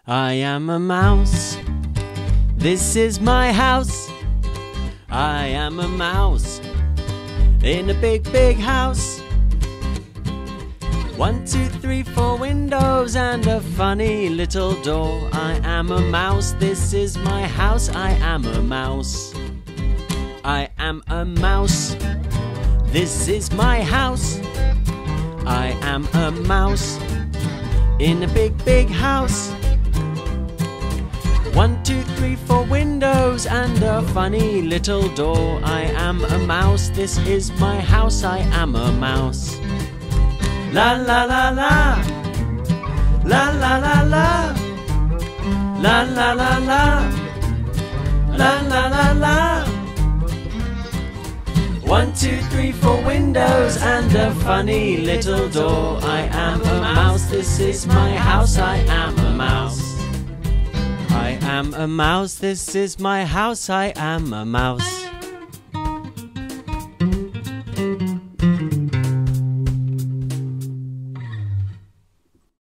I am a mouse. This is my house. I am a mouse in a big, big house. 1, 2, 3, 4 windows and a funny little door. I am a mouse. This is my house. I am a mouse. I am a mouse. This is my house. I am a mouse in a big, big house. 1, 2, 3, 4 windows and a funny little door. I am a mouse. This is my house. I am a mouse. La la la la. La la la la. La la la la. La la la la. 1, 2, 3, 4 windows and a funny little door. I am a mouse. This is my house. I am a mouse. I am a mouse. This is my house. I am a mouse.